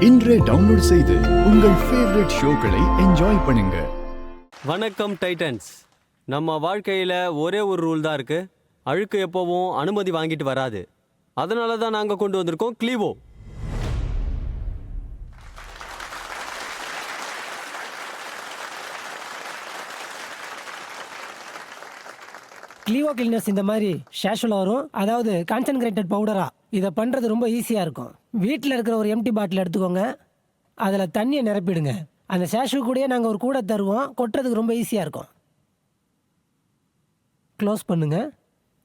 இன்றே டவுன்லோட் செய்து உங்கள் ஃபேவரட் ஷோக்களை என்ஜாய் பண்ணுங்க. வணக்கம் டைட்டன்ஸ். நம்ம வாழ்க்கையில் ஒரே ஒரு ரூல் தான் இருக்குது. அழுக்கு எப்போவும் அனுமதி வாங்கிட்டு வராது. அதனால தான் நாங்கள் கொண்டு வந்திருக்கோம் க்ளீவோ. க்ளீவோ கிளீனர்ஸ் இந்த மாதிரி ஷேஷுவலாக வரும், அதாவது கான்சன்ட்ரேட்டட் பவுடரா. இதை பண்ணுறது ரொம்ப ஈஸியாக இருக்கும். வீட்டில் இருக்கிற ஒரு எம்டி பாட்டில் எடுத்துக்கோங்க, அதில் தண்ணியை நிரப்பிடுங்க. அந்த ஷேஷு கூடயே நாங்கள் ஒரு கூடை தருவோம், கொட்டுறதுக்கு ரொம்ப ஈஸியாக இருக்கும். க்ளோஸ் பண்ணுங்க.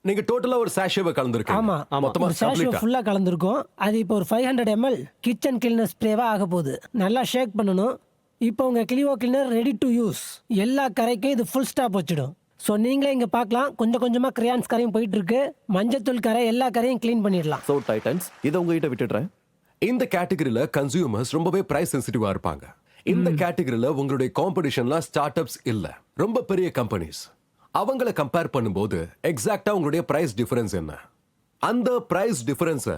நீங்க டோட்டலா ஒரு சாஷேவை கலந்துருக்கீங்க. ஆமா, மொத்தமா ஒரு ஷேஷு ஃபுல்லா கலந்துருக்கும். அது இப்போ ஒரு 500 ml கிச்சன் கிளீனர் ஸ்ப்ரேவா ஆக போகுது. நல்லா ஷேக் பண்ணணும். இப்போ உங்க க்ளீவோ கிளீனர் ரெடி டு யூஸ். எல்லா கரைக்கும் இது ஃபுல் ஸ்டாப் வச்சிடும். ஸோ நீங்களே இங்கே பார்க்கலாம், கொஞ்சம் கொஞ்சமாக கிரையான்ஸ் கரையும் போயிட்டு இருக்கு. மஞ்சத்தூள் கரை எல்லா கரையும் க்ளீன் பண்ணிடலாம். ஸோ டைட்டன்ஸ், இதை உங்ககிட்ட விட்டுடுறேன். இந்த கேட்டகரியில கன்சியூமர்ஸ் ரொம்பவே பிரைஸ் சென்சிட்டிவா இருப்பாங்க. இந்த கேட்டகரியில உங்களுடைய காம்படிஷன்லாம் ஸ்டார்ட் அப்ஸ் இல்ல, ரொம்ப பெரிய கம்பெனிஸ். அவங்கள கம்பேர் பண்ணும்போது எக்ஸாக்டா உங்களுடைய பிரைஸ் டிஃபரன்ஸ் என்ன? அந்த பிரைஸ் டிஃபரன்ஸை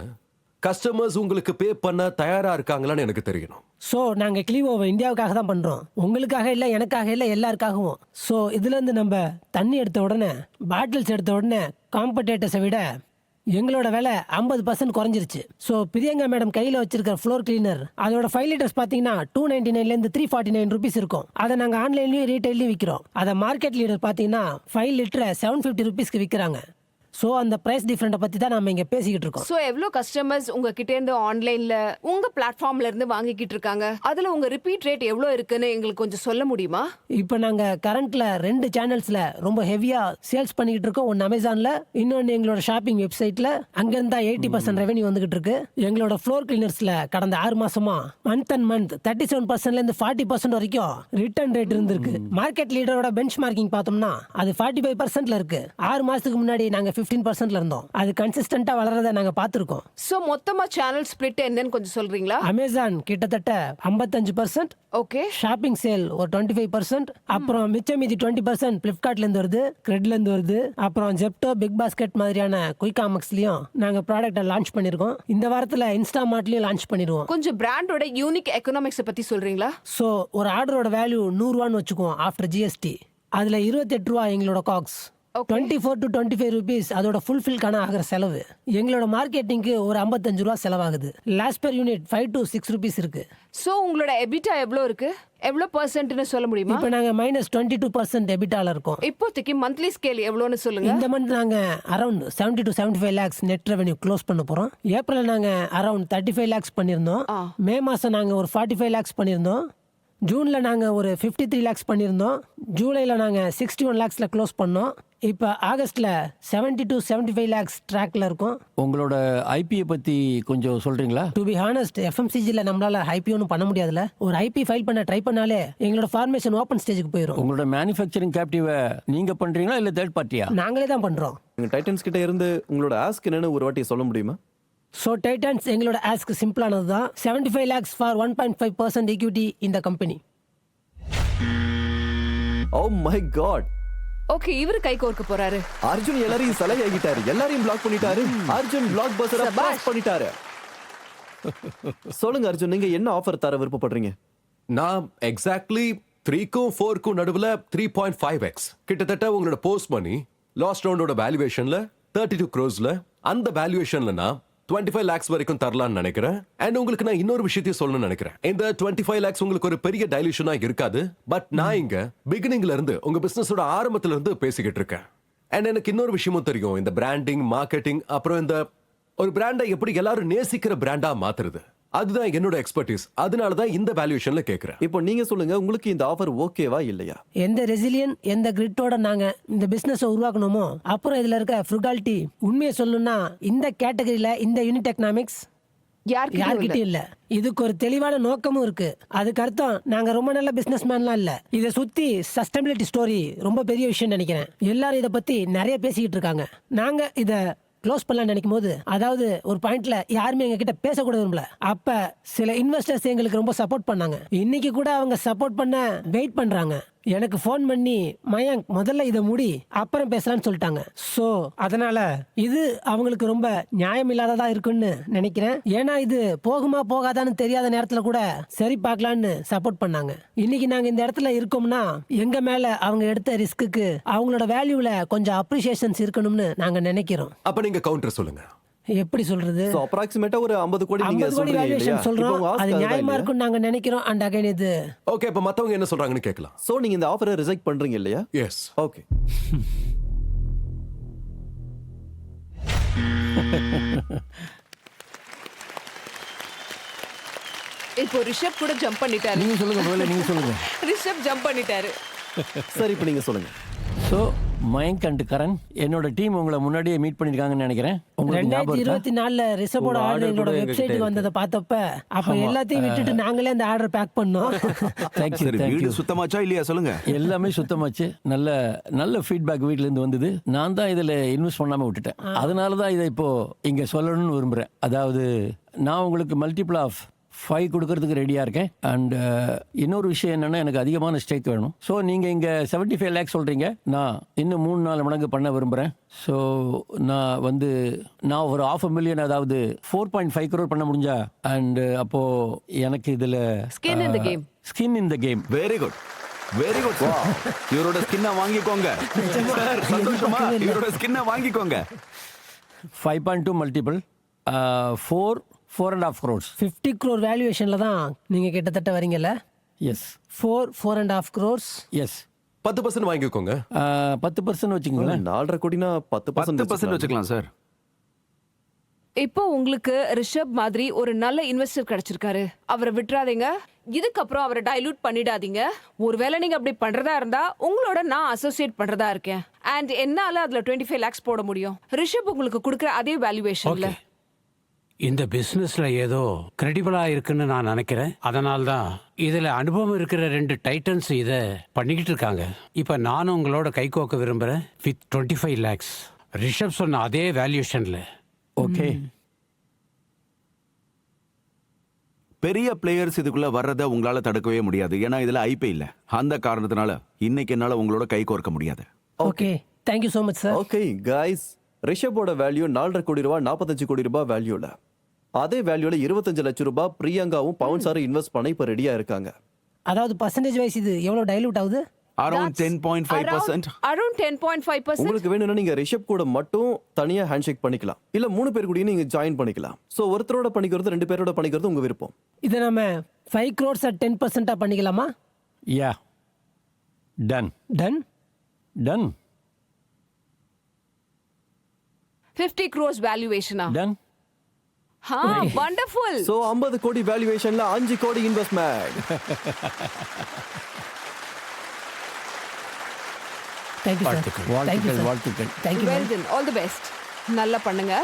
கஸ்டமர்ஸ் உங்களுக்கு பே பண்ண தயாரா இருக்காங்களான்னு எனக்கு தெரியணும். ஸோ நாங்கள் க்ளீவோவை இந்தியாவுக்காக தான் பண்ணுறோம், உங்களுக்காக இல்லை, எனக்காக இல்லை, எல்லாருக்காகவும். ஸோ இதுலேருந்து நம்ம தண்ணி எடுத்த உடனே, பாட்டில்ஸ் எடுத்த உடனே காம்படேட்டர்ஸை விட எங்களோட விலை 50% குறைஞ்சிருச்சு. ஸோ பிரியங்கா மேடம் கையில் வச்சிருக்கிற ஃப்ளோர் கிளீனர், அதோட 5 லிட்டர்ஸ் பார்த்தீங்கன்னா 299 349 ருபீஸ் இருக்கும். அதை நாங்கள் ஆன்லைன்லையும் ரீட்டைல்லையும் விற்கிறோம். அதை மார்க்கெட் லீடர் பார்த்தீங்கன்னா 5 லிட்டரை 750 ருபீஸ்க்கு விற்கிறாங்க. ஸோ அந்த பிரைஸ் டிஃபரெண்ட்டை பற்றி தான் நம்ம இங்கே பேசிக்கிட்டு இருக்கோம். ஸோ எவ்வளோ கஸ்டமர்ஸ் உங்ககிட்ட இருந்து ஆன்லைனில் உங்கள் பிளாட்ஃபார்ம்ல இருந்து வாங்கிக்கிட்டு இருக்காங்க? அதில் உங்கள் ரிப்பீட் ரேட் எவ்வளோ இருக்குன்னு எங்களுக்கு கொஞ்சம் சொல்ல முடியுமா? இப்போ நாங்கள் கரண்ட்ல 2 சேனல்ஸில் ரொம்ப ஹெவியாக சேல்ஸ் பண்ணிக்கிட்டு இருக்கோம். ஒன்று அமேசானில், இன்னொன்று எங்களோட ஷாப்பிங் வெப்சைட்டில். அங்கேருந்தா 80% ரெவென்யூ வந்துகிட்டு இருக்கு. எங்களோட ஃப்ளோர் கிளீனர்ஸில் கடந்த 6 மாசமா மந்த் அண்ட் மந்த் 37%லேருந்து 40% வரைக்கும் ரிட்டர்ன் ரேட் இருந்திருக்கு. மார்க்கெட் லீடரோட பெஞ்ச் மார்க்கிங் பார்த்தோம்னா அது 45%ல இருக்கு. 6 மாசத்துக்கு முன்னாடி நாங்கள் 15%ல இருந்தோம். அது கன்சிஸ்டன்டா வளர்றதை நாங்க பார்த்திருக்கோம். சோ மொத்தமா சேனல் ஸ்பிளிட் என்னன்னு கொஞ்சம் சொல்றீங்களா? அமேசான் கிட்டத்தட்ட 55%, ஓகே, ஷாப்பிங் சேல் ஒரு 25%, அப்புறம் மிச்சம் மீதி 20% பிளிப்கார்ட்ல இருந்து வருது, கிரெட்ல இருந்து வருது, அப்புறம் ஜெப்டோ, பிக் பாஸ்கெட் மாதிரியான குயிக் காமர்ஸ்லயும் நாங்க ப்ராடக்ட்டை லான்ச் பண்ணிருக்கோம். இந்த வாரத்துல இன்ஸ்டாமார்ட்லயும் லான்ச் பண்ணிடுவோம். கொஞ்சம் பிராண்டோட யூனிக் எக்கனாமிக்ஸ் பத்தி சொல்றீங்களா? சோ ஒரு ஆர்டரோட வேல்யூ 100 ரூபான்னு வச்சுக்குவோம் ஆஃப்டர் ஜிஎஸ்டி. அதுல 28 ரூபா எங்களோட காக்ஸ், 24 to 25 ருபீஸ் அதோட ஃபுல்ஃபில்கான ஆகிற செலவு. எங்களோட மார்க்கெட்டிங்க்கு ஒரு 55 ரூபா செலவாகுது. Last per unit 5 to 6 rupees இருக்கு. சோ உங்களோட எபிட்டா எவ்வளோ இருக்கு? எவ்வளோ பர்சன்ட்னு சொல்ல முடியுமா? இப்போ நாங்க -22% எபிட்டால இருக்கோம். இப்போதைக்கு மந்த்லி ஸ்கேல் எவ்வளோன்னு சொல்லுங்க. இந்த மந்த் நாங்க around 70 to 75 lakhs net revenue close பண்ண போறோம். ஏப்ரல் நாங்க அரௌண்ட் 35 lakhs பண்ணிருந்தோம். மே மாசம் நாங்க ஒரு 45 lakhs பண்ணிருந்தோம். ஜூன்ல நாங்க ஒரு 53 lakhs பண்ணிருந்தோம். ஜூலைல நாங்க 61 lakhsல க்ளோஸ் பண்ணோம். இப்போ ஆகஸ்ட்ல 70 to 75 lakhs ட்ராக்ல இருக்கும். உங்களோட ஐபியை பத்தி கொஞ்சம் சொல்றீங்களா? டு பி ஹானஸ்ட், எஃப்எம்சிஜில நம்மளால ஐபிஓன்னு பண்ண முடியாதுல. ஒரு ஐபி ஃபைல் பண்ண ட்ரை பண்ணாலே எங்களோட ஃபார்மேஷன் ஓப்பன் ஸ்டேஜுக்கு போயிடும். உங்களோட மேனுஃபேக்சரிங் கேப்டிவை நீங்க பண்றீங்களா இல்ல தேர்ட் பார்ட்டியா? நாங்களே தான் பண்றோம். நீங்க டைட்டன்ஸ் கிட்ட இருந்து உங்களோட ஆஸ்க் என்னன்னு ஒரு வாட்டி சொல்ல முடியுமா? ஸோ டைட்டன்ஸ் எங்களோட ஆஸ்க் சிம்பிளானது தான். 75 lakhs for 1.5% equity in the company. Oh my God, okay, இவரு கை கோர்க்க போறாரு. அர்ஜுன் எல்லாரையும் சலை ஆகிட்டாரு, எல்லாரையும் பிளாக் பண்ணிட்டாரு. அர்ஜுன் பிளாக் பஸ்டரை பாஸ் பண்ணிட்டாரு. சொல்லுங்க அர்ஜுன், நீங்க என்ன ஆஃபர் தர விருப்பப்படுறீங்க? நான் எக்ஸாக்ட்லி 3க்கும் 4க்கும் நடுவில் 3.5x கிட்டத்தட்ட உங்களோட போஸ்ட் மணி லாஸ்ட் ரவுண்டோட வேல்யூவேஷன்ல 32 crores அந்த வேல்யூவேஷன்ல நான் 25 lakhs வரைக்கும் தரலாம்னு நினைக்கிறேன். அண்ட் உங்களுக்கு நான் இன்னொரு விஷயத்தையும் சொல்லணும்னு நினைக்கிறேன். இந்த 25 lakhs உங்களுக்கு ஒரு பெரிய டைல்யூஷனா இருக்காது. பட் நான் இங்க பிகினிங்ல இருந்து உங்க பிசினஸோட ஆரம்பத்துல இருந்து பேசிக்கிட்டு இருக்கேன். அண்ட் எனக்கு இன்னொரு விஷயமும் தெரியும், இந்த பிராண்டிங், மார்க்கெட்டிங், அப்புறம் இந்த ஒரு பிராண்டை எப்படி எல்லாரும் நேசிக்கிற பிராண்டா மாத்துறது, அதுதான் என்னோட எக்ஸ்பர்டீஸ். அதனால தான் இந்த வேல்யூவேஷன்ல கேக்குறேன். இப்போ நீங்க சொல்லுங்க, உங்களுக்கு இந்த ஆஃபர் ஓகேவா இல்லையா? எந்த ரெசிலியன், எந்த கிரிட்டோட நாங்க இந்த பிசினஸ் உருவாக்கணுமோ, அப்புறம் இதுல இருக்க ஃப்ருகாலிட்டி, உண்மையை சொல்லணும்னா இந்த கேட்டகரியில இந்த யூனிட் எக்கனாமிக்ஸ் யார்கிட்டயும் இல்ல. இதுக்கு ஒரு தெளிவான நோக்கமும் இருக்கு. அதுக்கு அர்த்தம் நாங்க ரொம்ப நல்ல பிசினஸ் மேன்லாம் இல்ல. இதை சுத்தி சஸ்டைனபிலிட்டி ஸ்டோரி ரொம்ப பெரிய விஷயம் நினைக்கிறேன். எல்லாரும் இதை பத்தி நிறைய பேசிக்கிட்டு இருக்காங்க. நாங்க இத க்ளோஸ் பண்ணலாம் நினைக்கும் போது, அதாவது ஒரு பாயிண்ட்ல யாருமே எங்க கிட்ட பேசக்கூட விரும்பல. அப்ப சில இன்வெஸ்டர்ஸ் எங்களுக்கு ரொம்ப சப்போர்ட் பண்ணாங்க. இன்னைக்கு கூட அவங்க சப்போர்ட் பண்ண வெயிட் பண்றாங்க. எனக்கு ஃபோன் பண்ணி மயங்க் முதல்ல இதை முடி அப்புறம் பேசலாம்னு சொல்லிட்டாங்க. ஸோ அதனால இது அவங்களுக்கு ரொம்ப நியாயம் இல்லாததா இருக்குன்னு நினைக்கிறேன். ஏன்னா இது போகுமா போகாதான்னு தெரியாத நேரத்தில் கூட சரி பார்க்கலான்னு சப்போர்ட் பண்ணாங்க. இன்னைக்கு நாங்கள் இந்த இடத்துல இருக்கோம்னா எங்க மேல அவங்க எடுத்த ரிஸ்க்குக்கு அவங்களோட வேல்யூல கொஞ்சம் அப்ரிசியேஷன்ஸ் இருக்கணும்னு நாங்க நினைக்கிறோம். அப்ப நீங்க கவுண்டர் சொல்லுங்க. எப்படி சொல்றது? சோ அப்ராக்சிமேட்டா ஒரு 50 கோடி நீங்க 50 கோடி சொல்றீங்க இல்லையா? வேல்யூவேஷன் இப்போ சொல்றோம். உங்க அது ஆஸ்க் அதுதான் நியாயமா இல்லையா? இருக்கும்னு நாங்க நினைக்கிறோம். அண்ட் அகைன் இது ஓகே, அப்ப மத்தவங்க என்ன சொல்றாங்கன்னு கேட்கலாம். சோ நீங்க இந்த ஆஃபரை ரிஜெக்ட் பண்றீங்க இல்லையா? எஸ். ஓகே. இப்போ ரிஷப் கூட ஜம்ப் பண்ணிட்டாரு. நீங்க சொல்லுங்க முதல்ல, நீங்க சொல்லுங்க. ரிஷப் ஜம்ப் பண்ணிட்டாரு. சரி இப்போ நீங்க சொல்லுங்க. ஸோ மயங்க் அண்ட் கரண், என்னோட டீம் உங்களை முன்னாடியே மீட் பண்ணிருக்காங்கன்னு நினைக்கிறேன். உங்களுக்கு ஞாபகம் இருக்கா? 2024 ரிஷபோட உங்க ஆர்டர் order எங்களோட கூட எங்ககிட்ட வெப்சைட்டுக்கு இருக்கு. வந்ததை பார்த்தப்ப அப்ப எல்லாத்தையும் விட்டுட்டு நாங்களே அந்த ஆர்டர் பேக் பண்ணோம். தேங்க்யூ சரி, தேங்க்யூ. வீடு சுத்தமாச்சா இல்லையா சொல்லுங்க. எல்லாமே சுத்தமாச்சு. நல்ல நல்ல ஃபீட்பேக் வீட்ல இருந்து வந்தது. நான் தான் இதில் இன்வெஸ்ட் பண்ணாமல் விட்டுட்டேன். அதனால தான் இதை இப்போ இங்கே சொல்லணும்னு விரும்புகிறேன். அதாவது நான் உங்களுக்கு மல்டிபிள் ஆஃப் 5 கொடுக்கறதுக்கு ரெடியாக இருக்கேன். அண்ட் இன்னொரு விஷயம் என்னென்னா, எனக்கு அதிகமான ஸ்டேக் வேணும். ஸோ நீங்கள் இங்கே 75 லேக்ஸ் சொல்கிறீங்க, நான் இன்னும் 3-4 மடங்கு பண்ண விரும்புகிறேன். ஸோ நான் ஒரு 500,000, அதாவது 4.5 crore பண்ண முடிஞ்சா, அண்ட் அப்போது எனக்கு இதில் Skin in the game. Skin in the game. Very good, very good. இவரோட ஸ்கின்னை வாங்கிக்கோங்க சார். சந்தோஷமா? இவரோட ஸ்கின்னை வாங்கிக்கோங்க. 5.2 மல்டிபிள் 4.5 crores. 50 crore வேல்யூவேஷன்ல தான் நீங்க கிட்டத்தட்ட வரீங்கல்ல? S 4.5 crores. எஸ் 10% வாங்கிக்கோங்க. 10% வச்சுக்கோங்களேன். 4.5 கோடினா 10% 10% வச்சுக்கலாம் சார். இப்போ உங்களுக்கு ரிஷப் மாதிரி ஒரு நல்ல இன்வெஸ்டர் கிடைச்சிருக்காரு. அவரை விட்டுறாதீங்க. இதுக்கப்புறம் அவரை டைலூட் பண்ணிடாதீங்க. ஒருவேளை நீங்க அப்படி பண்றதா இருந்தா உங்களோட நான் அசோசியேட் பண்றதா இருக்கேன். அண்ட் என்னால அதுல 25 lakhs போட முடியும். ரிஷப் உங்களுக்கு கொடுக்குற அதே வேல்யூவேஷன்ல. இந்த பிசினஸ்ல ஏதோ கிரெடிபிளா இருக்குன்னு நான் நினைக்கிறேன். அதனால தான் இதுல அனுபவம் இருக்கிற 2 டைட்டன்ஸ் இத பண்ணிக்கிட்டு இருக்காங்க. இப்ப நானும் உங்களோட கை கோக்க விரும்புறேன் வித் 25 lakhs. ரிஷப் சொன்ன அதே வேல்யூஷன்ல. ஓகே. பெரிய பிளேயர்ஸ் இதுக்குள்ள வர்றதை உங்களால தடுக்கவே முடியாது. ஏன்னா இதுல ஐபி இல்ல. அந்த காரணத்தினால இன்னைக்கு என்னால உங்களோட கை கோர்க்க முடியாது. Okay, thank you so much sir. Okay guys, ரிஷபோட வேல்யூ 4.5 கோடி ரூபாய், 45 கோடி ரூபாய் வேல்யூல. அதே வேல்யூல 25 லட்சம் ரூபாய் பிரியங்காவும் பவுன் சாரும் இன்வெஸ்ட் பண்ண இப்ப ரெடியா இருக்காங்க. அதாவது பர்சன்டேஜ் வைஸ் இது எவ்வளவு டைலூட் ஆகுது? அரௌண்ட் 10.5%. அரௌண்ட் 10.5%. உங்களுக்கு வேணும்னா நீங்க ரிஷப் கூட மட்டும் தனியா ஹேண்ட்ஷேக் பண்ணிக்கலாம். இல்ல 3 பேர் கூடயும் நீங்க ஜாயின் பண்ணிக்கலாம். சோ ஒருத்தரோட பண்ணிக்கிறது 2 பேரோட பண்ணிக்கிறது உங்க விருப்பம். இதை நம்ம 5 crores at 10% பண்ணிக்கலாமா? Yeah, done done. Done 50 crores வேல்யூவேஷனா? டன். வண்டர்ஃபுல். சோ 50 கோடி வேல்யூவேஷன்ல 5 கோடி இன்வெஸ்ட்மென்ட். Thank you sir. வாழ்த்துக்கள் வாழ்த்துக்கள். Thank you. Well done. All the best. நல்லா பண்ணுங்க.